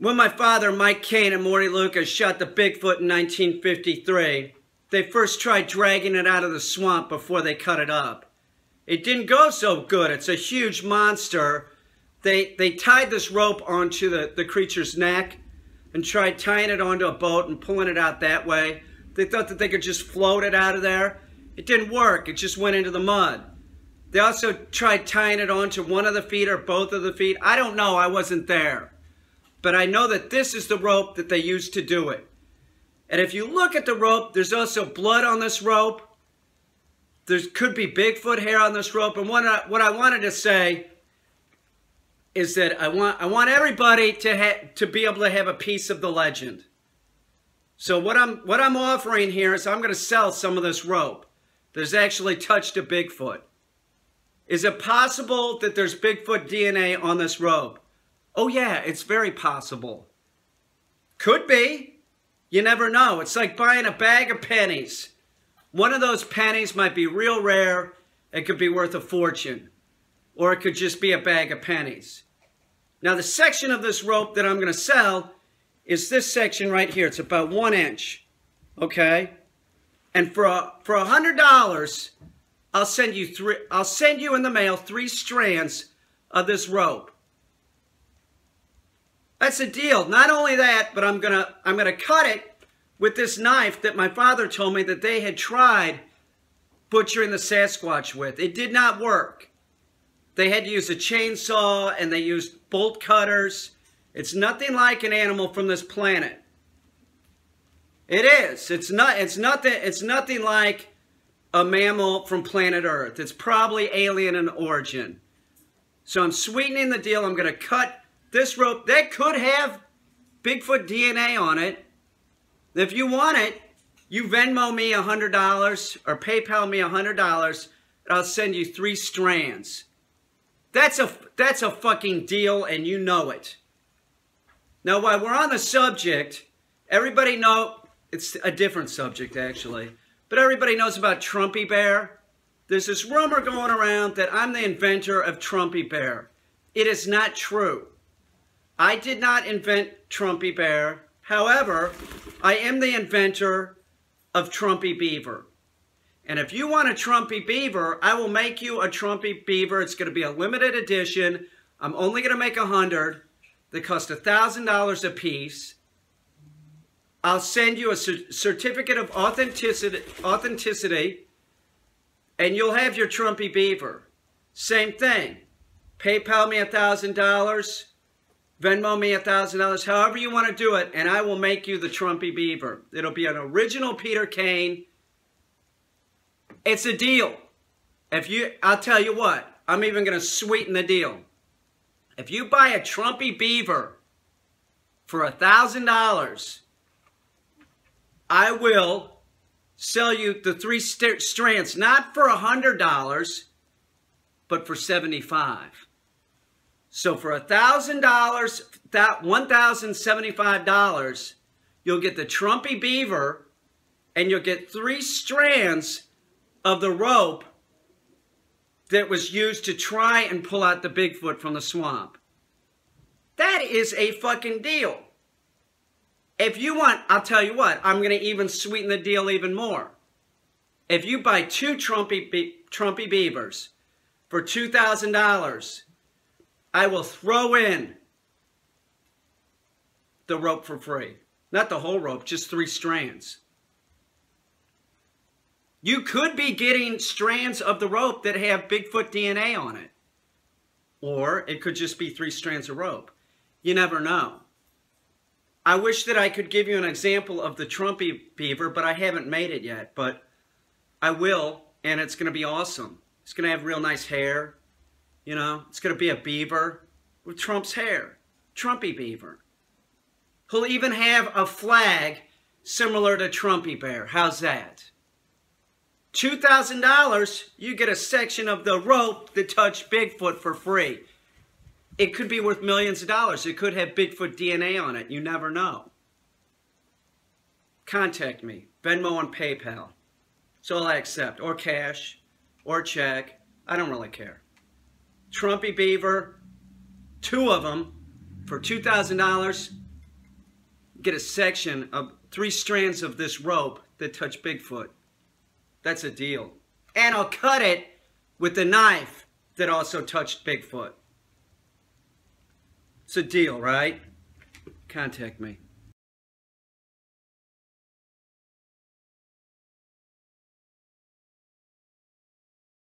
When my father, Mike Caine, and Morty Lucas shot the Bigfoot in 1953, they first tried dragging it out of the swamp before they cut it up. It didn't go so good. It's a huge monster. They tied this rope onto the creature's neck and tried tying it onto a boat and pulling it out that way. They thought that they could just float it out of there. It didn't work. It just went into the mud. They also tried tying it onto one of the feet or both of the feet. I don't know. I wasn't there. But I know that this is the rope that they used to do it. And if you look at the rope, there's also blood on this rope. There could be Bigfoot hair on this rope. And what I wanted to say is that I want everybody to be able to have a piece of the legend. So what I'm offering here is I'm going to sell some of this rope that's actually touched a Bigfoot. Is it possible that there's Bigfoot DNA on this rope? Oh yeah, it's very possible. Could be. You never know. It's like buying a bag of pennies. One of those pennies might be real rare. It could be worth a fortune. Or it could just be a bag of pennies. Now the section of this rope that I'm going to sell is this section right here. It's about 1 inch. Okay? And for $100, I'll send you in the mail 3 strands of this rope. That's a deal. Not only that, but I'm gonna cut it with this knife that my father told me that they had tried butchering the Sasquatch with. It did not work. They had to use a chainsaw and they used bolt cutters. It's nothing like an animal from this planet. It is. It's nothing like a mammal from planet Earth. It's probably alien in origin. So I'm sweetening the deal. I'm going to cut this rope that could have Bigfoot DNA on it. If you want it, you Venmo me $100 or PayPal me $100 and I'll send you 3 strands. That's a fucking deal and you know it. Now while we're on the subject, everybody know, it's a different subject actually, but everybody knows about Trumpy Bear. There's this rumor going around that I'm the inventor of Trumpy Bear. It is not true. I did not invent Trumpy Bear. However, I am the inventor of Trumpy Beaver. And if you want a Trumpy Beaver, I will make you a Trumpy Beaver. It's going to be a limited edition. I'm only going to make 100. They cost $1,000 a piece. I'll send you a certificate of authenticity, and you'll have your Trumpy Beaver. Same thing. PayPal me $1,000. Venmo me $1,000, however you want to do it, and I will make you the Trumpy Beaver. It'll be an original Peter Caine. It's a deal. I'll tell you what, I'm even going to sweeten the deal. If you buy a Trumpy Beaver for $1,000, I will sell you the 3 strands, not for $100, but for $75. So for $1,000, $1,075, you'll get the Trumpy Beaver and you'll get 3 strands of the rope that was used to try and pull out the Bigfoot from the swamp. That is a fucking deal. If you want, I'll tell you what, I'm going to even sweeten the deal even more. If you buy 2 Trumpy Beavers for $2,000, I will throw in the rope for free. Not the whole rope, just 3 strands. You could be getting strands of the rope that have Bigfoot DNA on it. Or it could just be 3 strands of rope. You never know. I wish that I could give you an example of the Trumpy Beaver, but I haven't made it yet. But I will, and it's going to be awesome. It's going to have real nice hair. You know, it's going to be a beaver with Trump's hair. Trumpy Beaver. He'll even have a flag similar to Trumpy Bear. How's that? $2,000, you get a section of the rope that touched Bigfoot for free. It could be worth millions of dollars. It could have Bigfoot DNA on it. You never know. Contact me. Venmo and PayPal. That's all I accept. Or cash. Or check. I don't really care. Trumpy Beaver, 2 of them for $2,000. get a section of 3 strands of this rope that touch Bigfoot. That's a deal. And I'll cut it with the knife that also touched Bigfoot. It's a deal, right? Contact me.